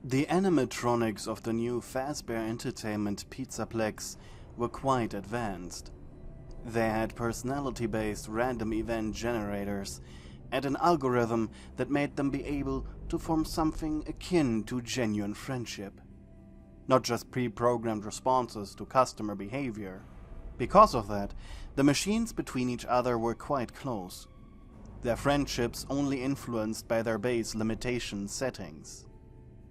The animatronics of the new Fazbear Entertainment Pizzaplex were quite advanced. They had personality-based random event generators and an algorithm that made them be able to form something akin to genuine friendship, not just pre-programmed responses to customer behavior. Because of that, the machines between each other were quite close, their friendships only influenced by their base limitation settings.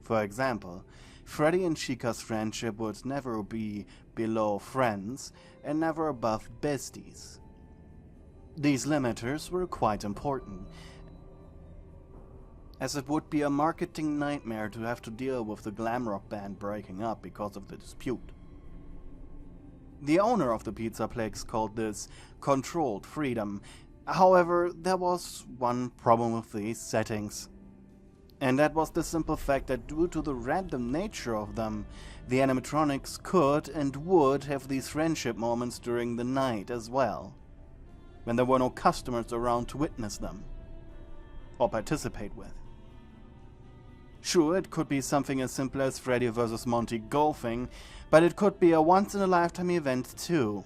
For example, Freddy and Chica's friendship would never be below friends and never above besties. These limiters were quite important, as it would be a marketing nightmare to have to deal with the glam rock band breaking up because of the dispute. The owner of the Pizzaplex called this controlled freedom. However, there was one problem with these settings. And that was the simple fact that due to the random nature of them, the animatronics could and would have these friendship moments during the night as well, when there were no customers around to witness them or participate with. Sure, it could be something as simple as Freddy vs. Monty golfing, but it could be a once-in-a-lifetime event too,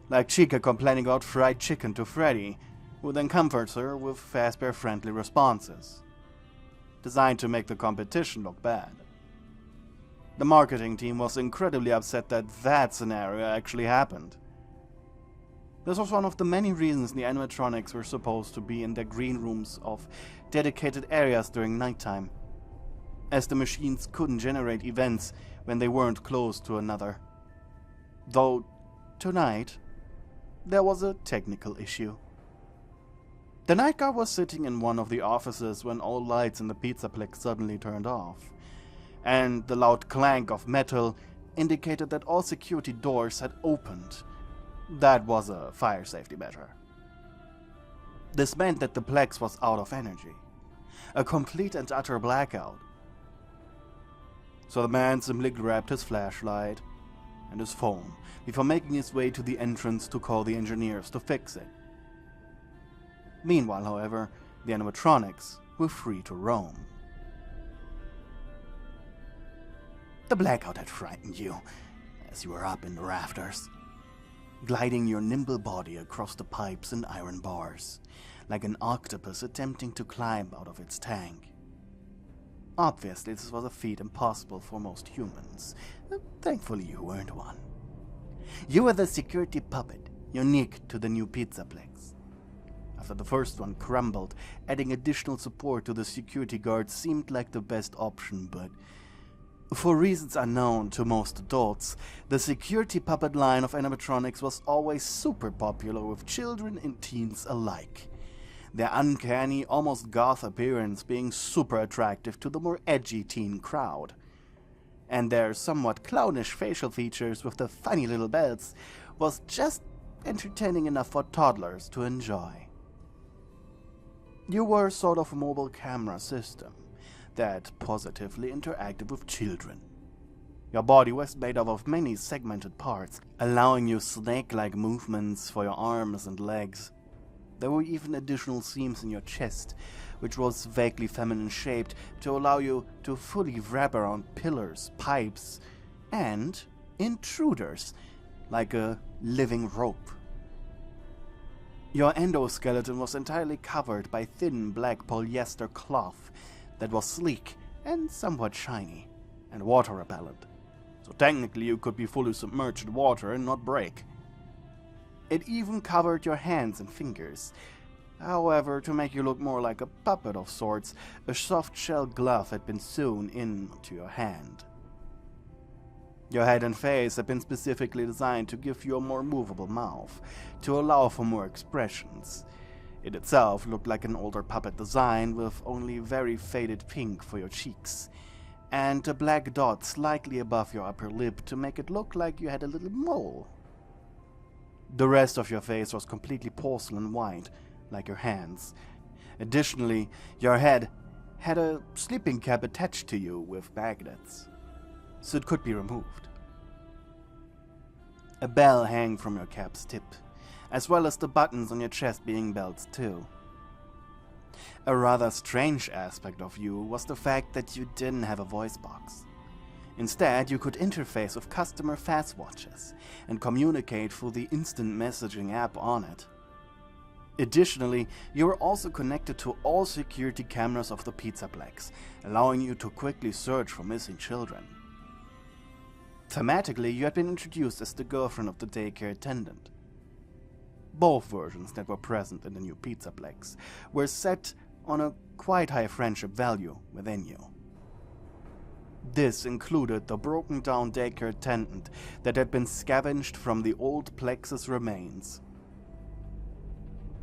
like Chica complaining about fried chicken to Freddy, who then comforts her with Fazbear-friendly responses, designed to make the competition look bad. The marketing team was incredibly upset that that scenario actually happened. This was one of the many reasons the animatronics were supposed to be in their green rooms of dedicated areas during nighttime, as the machines couldn't generate events when they weren't close to another. Though, tonight, there was a technical issue. The night guard was sitting in one of the offices when all lights in the Pizzaplex suddenly turned off, and the loud clank of metal indicated that all security doors had opened. That was a fire safety measure. This meant that the Plex was out of energy, a complete and utter blackout. So the man simply grabbed his flashlight and his phone before making his way to the entrance to call the engineers to fix it. Meanwhile, however, the animatronics were free to roam. The blackout had frightened you, as you were up in the rafters, gliding your nimble body across the pipes and iron bars, like an octopus attempting to climb out of its tank. Obviously, this was a feat impossible for most humans. Thankfully, you weren't one. You were the security puppet, unique to the new Pizzaplex. After the first one crumbled, adding additional support to the security guards seemed like the best option, but for reasons unknown to most adults, the security puppet line of animatronics was always super popular with children and teens alike, their uncanny, almost goth appearance being super attractive to the more edgy teen crowd, and their somewhat clownish facial features with the funny little belts was just entertaining enough for toddlers to enjoy. You were a sort of mobile camera system that positively interacted with children. Your body was made up of many segmented parts, allowing you snake-like movements for your arms and legs. There were even additional seams in your chest, which was vaguely feminine shaped to allow you to fully wrap around pillars, pipes, and intruders, like a living rope. Your endoskeleton was entirely covered by thin black polyester cloth that was sleek and somewhat shiny, and water repellent, so technically you could be fully submerged in water and not break. It even covered your hands and fingers. However, to make you look more like a puppet of sorts, a soft shell glove had been sewn into your hand. Your head and face had been specifically designed to give you a more movable mouth, to allow for more expressions. It itself looked like an older puppet design with only very faded pink for your cheeks, and a black dot slightly above your upper lip to make it look like you had a little mole. The rest of your face was completely porcelain white, like your hands. Additionally, your head had a sleeping cap attached to you with magnets, so it could be removed. A bell hung from your cap's tip, as well as the buttons on your chest being belts too. A rather strange aspect of you was the fact that you didn't have a voice box. Instead, you could interface with customer fastwatches and communicate through the instant messaging app on it. Additionally, you were also connected to all security cameras of the Pizzaplex, allowing you to quickly search for missing children. Thematically, you had been introduced as the girlfriend of the daycare attendant. Both versions that were present in the new Pizzaplex were set on a quite high friendship value within you. This included the broken down daycare attendant that had been scavenged from the old Plex's remains.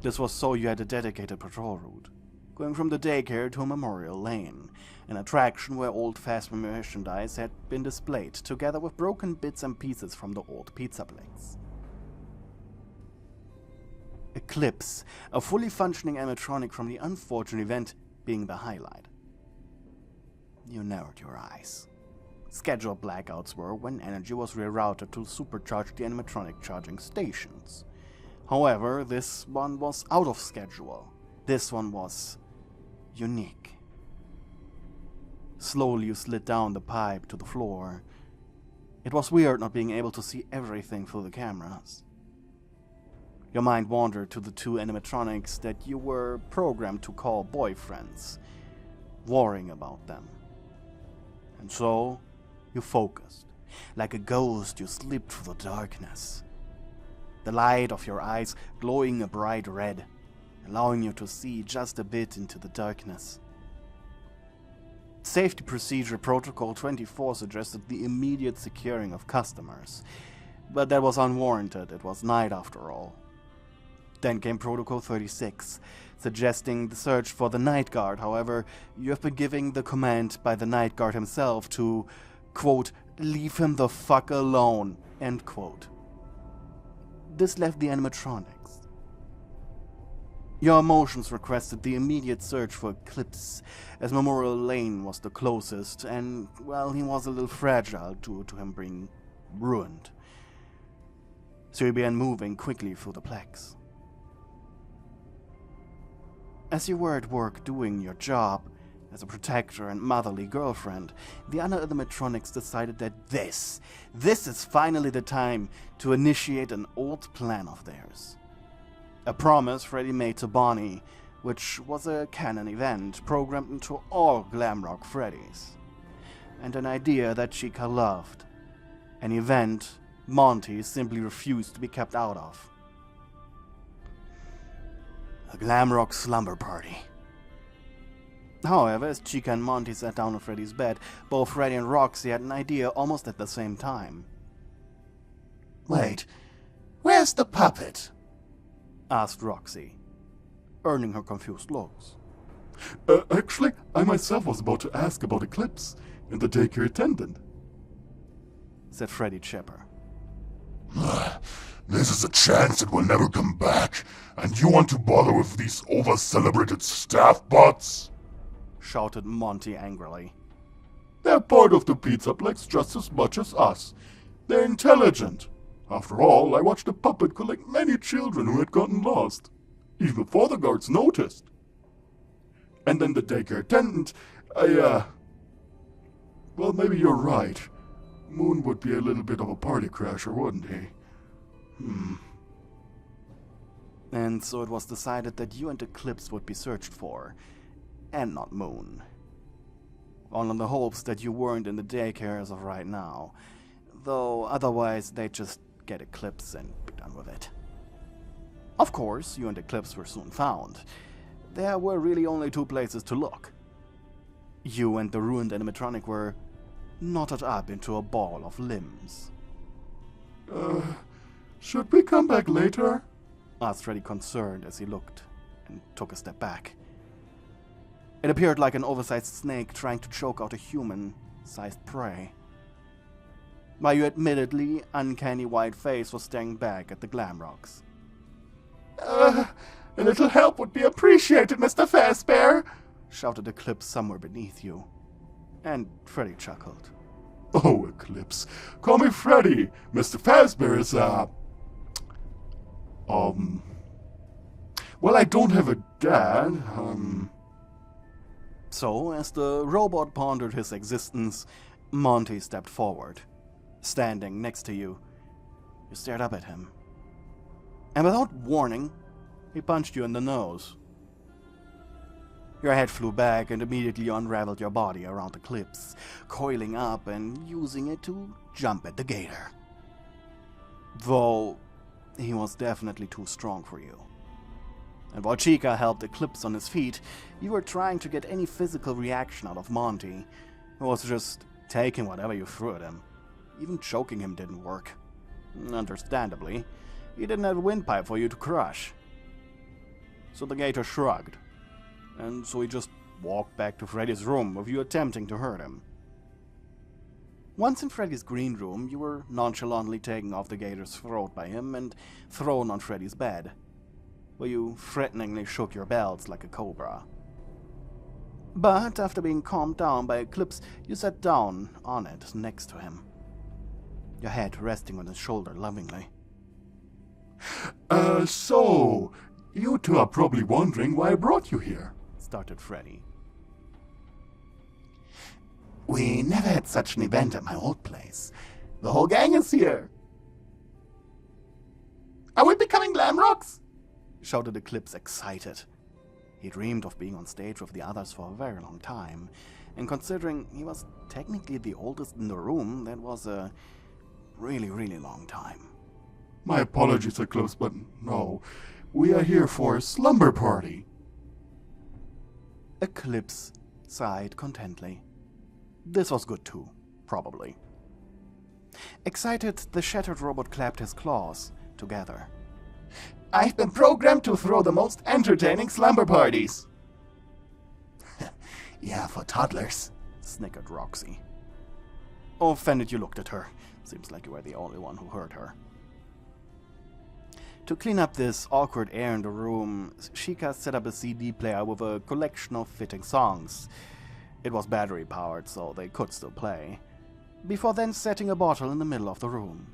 This was so you had a dedicated patrol route, going from the daycare to Memorial Lane, an attraction where old fast merchandise had been displayed together with broken bits and pieces from the old Pizzaplex. Eclipse, a fully functioning animatronic from the unfortunate event, being the highlight. You narrowed your eyes. Scheduled blackouts were when energy was rerouted to supercharge the animatronic charging stations. However, this one was out of schedule. This one was unique. Slowly you slid down the pipe to the floor. It was weird not being able to see everything through the cameras. Your mind wandered to the two animatronics that you were programmed to call boyfriends, worrying about them. And so, you focused. Like a ghost, you slipped through the darkness. The light of your eyes glowing a bright red, allowing you to see just a bit into the darkness. Safety Procedure Protocol 24 suggested the immediate securing of customers, but that was unwarranted. It was night after all. Then came Protocol 36, suggesting the search for the Night Guard. However, you have been giving the command by the Night Guard himself to, quote, leave him the fuck alone, end quote. This left the animatronics. Your emotions requested the immediate search for Eclipse, as Memorial Lane was the closest, and, well, he was a little fragile due to him being ruined. So you began moving quickly through the Plex. As you were at work doing your job, as a protector and motherly girlfriend, the other animatronics decided that this is finally the time to initiate an old plan of theirs. A promise Freddy made to Bonnie, which was a canon event programmed into all Glamrock Freddys. And an idea that Chica loved. An event Monty simply refused to be kept out of. A Glamrock slumber party. However, as Chica and Monty sat down on Freddy's bed, both Freddy and Roxy had an idea almost at the same time. Wait, where's the puppet? Asked Roxy, earning her confused looks. Actually, I myself was about to ask about Eclipse and the daycare attendant, said Freddy chipper. This is a chance that will never come back, and you want to bother with these over-celebrated staff bots? Shouted Monty angrily. They're part of the Pizzaplex just as much as us. They're intelligent. After all, I watched the puppet collect many children who had gotten lost, even before the guards noticed. And then the daycare attendant, well, maybe you're right. Moon would be a little bit of a party crasher, wouldn't he? And so it was decided that you and Eclipse would be searched for, and not Moon. All in the hopes that you weren't in the daycare as of right now, though otherwise they'd just get Eclipse and be done with it. Of course, you and Eclipse were soon found. There were really only two places to look. You and the ruined animatronic were knotted up into a ball of limbs. Should we come back later? Asked Freddy, concerned as he looked and took a step back. It appeared like an oversized snake trying to choke out a human-sized prey. While your admittedly uncanny white face was staring back at the Glamrocks. A little help would be appreciated, Mr. Fazbear, shouted Eclipse somewhere beneath you. And Freddy chuckled. Oh, Eclipse. Call me Freddy. Mr. Fazbear is, well, I don't have a dad, So, as the robot pondered his existence, Monty stepped forward. Standing next to you, you stared up at him. And without warning, he punched you in the nose. Your head flew back and immediately unraveled your body around Eclipse, coiling up and using it to jump at the gator. Though, he was definitely too strong for you. And while Chica helped Eclipse on his feet, you were trying to get any physical reaction out of Monty, who was just taking whatever you threw at him. Even choking him didn't work. Understandably, he didn't have a windpipe for you to crush. So the gator shrugged, and so he just walked back to Freddy's room with you attempting to hurt him. Once in Freddy's green room, you were nonchalantly taken off the gator's throat by him and thrown on Freddy's bed, where you threateningly shook your belts like a cobra. But after being calmed down by Eclipse, you sat down on it next to him, your head resting on his shoulder lovingly. So, you two are probably wondering why I brought you here, started Freddy. We never had such an event at my old place. The whole gang is here. Are we becoming glam rocks? Shouted Eclipse, excited. He dreamed of being on stage with the others for a very long time, and considering he was technically the oldest in the room, that was a really, really long time. My apologies, Eclipse, but no. We are here for a slumber party. Eclipse sighed contentedly. This was good too, probably. Excited, the shattered robot clapped his claws together. I've been programmed to throw the most entertaining slumber parties. Yeah, for toddlers, snickered Roxy. Offended, you looked at her. Seems like you were the only one who heard her. To clean up this awkward air in the room, Chica set up a CD player with a collection of fitting songs. It was battery-powered, so they could still play, before then setting a bottle in the middle of the room.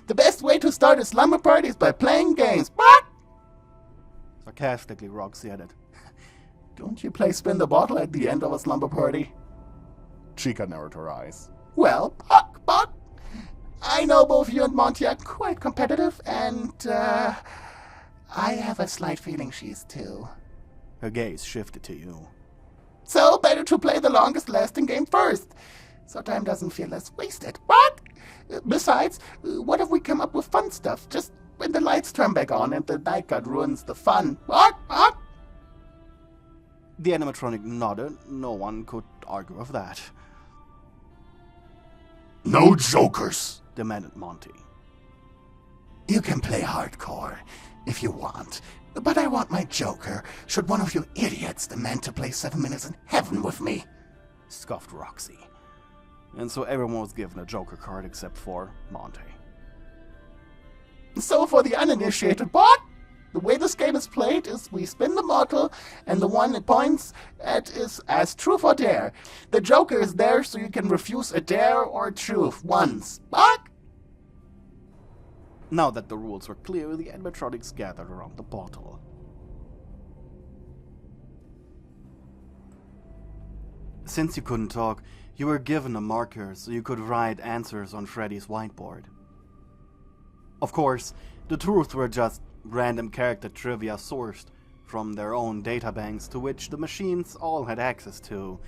The best way to start a slumber party is by playing games. What? Sarcastically, Roxy added. Don't you play spin the bottle at the end of a slumber party? Chica narrowed her eyes. Well, Buck, I know both you and Monty are quite competitive, and, I have a slight feeling she's too. Her gaze shifted to you. So, better to play the longest-lasting game first, so time doesn't feel as wasted. What? Besides, what if we come up with fun stuff, just when the lights turn back on and the night guard ruins the fun? What? The animatronic nodded. No one could argue with that. No jokers, demanded Monty. You can play hardcore if you want, but I want my joker should one of you idiots demand to play 7 minutes in heaven with me, scoffed Roxy. And so everyone was given a joker card except for Monty. So for the uninitiated, what? The way this game is played is we spin the bottle, and the one it points at is as truth or dare. The joker is there so you can refuse a dare or truth once. What? Now that the rules were clear, the animatronics gathered around the bottle. Since you couldn't talk, you were given a marker so you could write answers on Freddy's whiteboard. Of course, the truths were just random character trivia sourced from their own databanks to which the machines all had access to.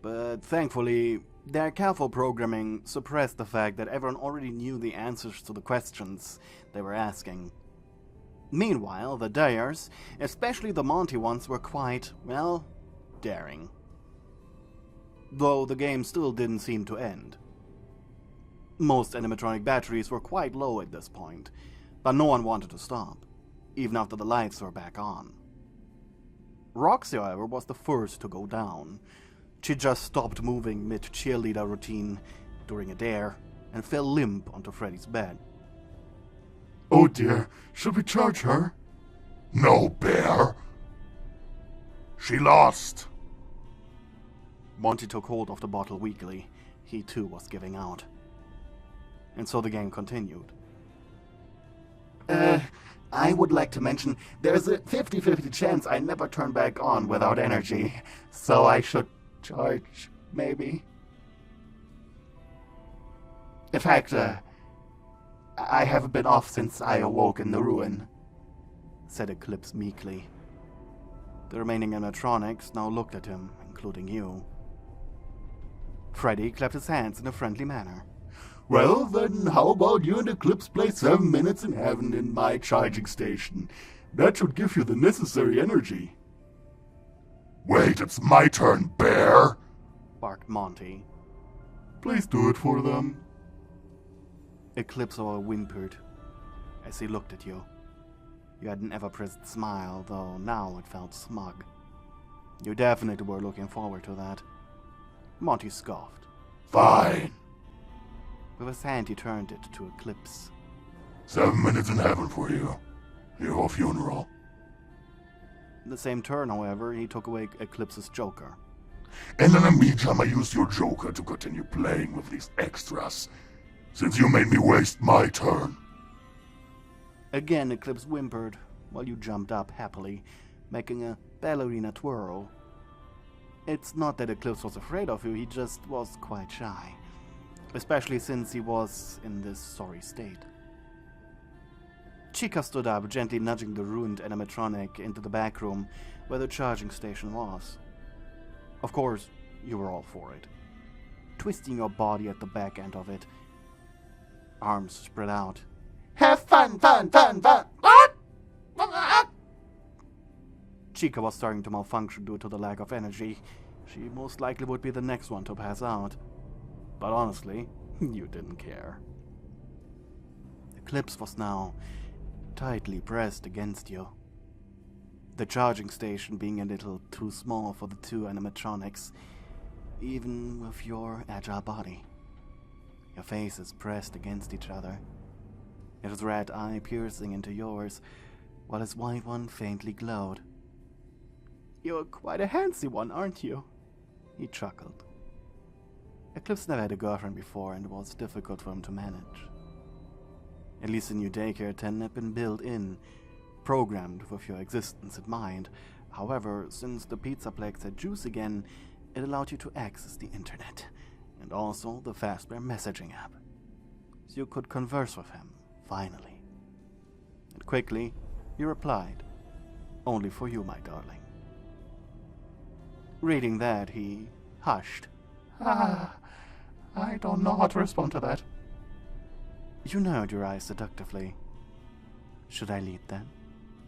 But thankfully, their careful programming suppressed the fact that everyone already knew the answers to the questions they were asking. Meanwhile, the dares, especially the Monty ones, were quite, well, daring. Though the game still didn't seem to end. Most animatronic batteries were quite low at this point, but no one wanted to stop, even after the lights were back on. Roxy, however, was the first to go down. She just stopped moving mid-cheerleader routine during a dare and fell limp onto Freddy's bed. Oh dear, should we charge her? No, Bear. She lost. Monty took hold of the bottle weakly. He too was giving out. And so the game continued. I would like to mention there's a 50-50 chance I never turn back on without energy, so I should charge, maybe. In fact, I haven't been off since I awoke in the ruin, said Eclipse meekly. The remaining animatronics now looked at him, including you. Freddy clapped his hands in a friendly manner. Well, then how about you and Eclipse play 7 minutes in heaven in my charging station? That should give you the necessary energy. Wait, it's my turn, Bear! Barked Monty. Please do it for them. Eclipse whimpered as he looked at you. You had an ever-present smile, though now it felt smug. You definitely were looking forward to that. Monty scoffed. Fine. With his hand he turned it to Eclipse. 7 minutes in heaven for you. Your funeral. In the same turn, however, he took away Eclipse's joker. And in the meantime I used your joker to continue playing with these extras, since you made me waste my turn. Again Eclipse whimpered, while you jumped up happily, making a ballerina twirl. It's not that Eclipse was afraid of you, he just was quite shy. Especially since he was in this sorry state. Chica stood up, gently nudging the ruined animatronic into the back room where the charging station was. Of course, you were all for it. Twisting your body at the back end of it, arms spread out. Have fun, fun, fun, fun. What? Chica was starting to malfunction due to the lack of energy. She most likely would be the next one to pass out. But honestly, you didn't care. Eclipse was now tightly pressed against you. The charging station being a little too small for the two animatronics, even with your agile body. Your faces pressed against each other, his red eye piercing into yours, while his white one faintly glowed. "You're quite a handsy one, aren't you?" He chuckled. Eclipse never had a girlfriend before, and it was difficult for him to manage. At least the new daycare attendant had been built in, programmed with your existence in mind. However, since the pizza plex had juice again, it allowed you to access the internet, and also the Fastbear messaging app. So you could converse with him, finally. And quickly, he replied, "Only for you, my darling." Reading that, he hushed. I don't know how to respond to that. You narrowed your eyes seductively. "Should I lead then?"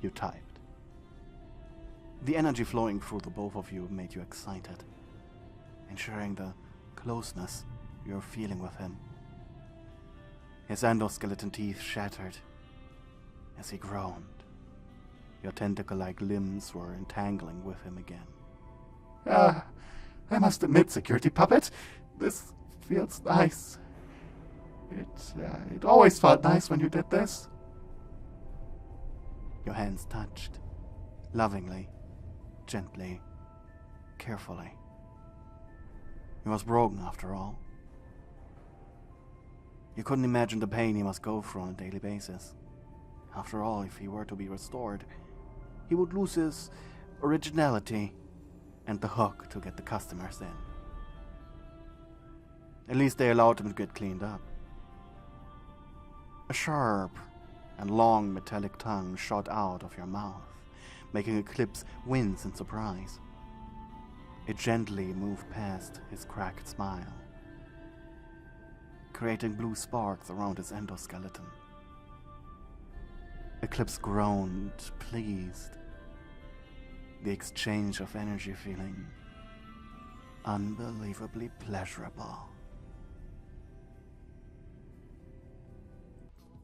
You typed. The energy flowing through the both of you made you excited, ensuring the closeness you were feeling with him. His endoskeleton teeth shattered as he groaned. Your tentacle-like limbs were entangling with him again. I must admit, security puppet, this feels nice. It always felt nice when you did this. Your hands touched, lovingly, gently, carefully. He was broken after all. You couldn't imagine the pain he must go through on a daily basis. After all, if he were to be restored, he would lose his originality and the hook to get the customers in. At least they allowed him to get cleaned up. A sharp and long metallic tongue shot out of your mouth, making Eclipse wince in surprise. It gently moved past his cracked smile, creating blue sparks around his endoskeleton. Eclipse groaned, pleased. The exchange of energy feeling unbelievably pleasurable.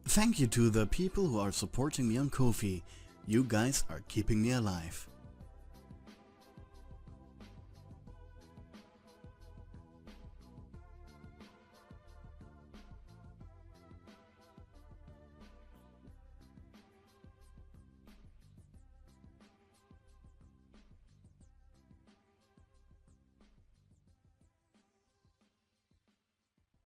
Thank you to the people who are supporting me on Ko-fi. You guys are keeping me alive.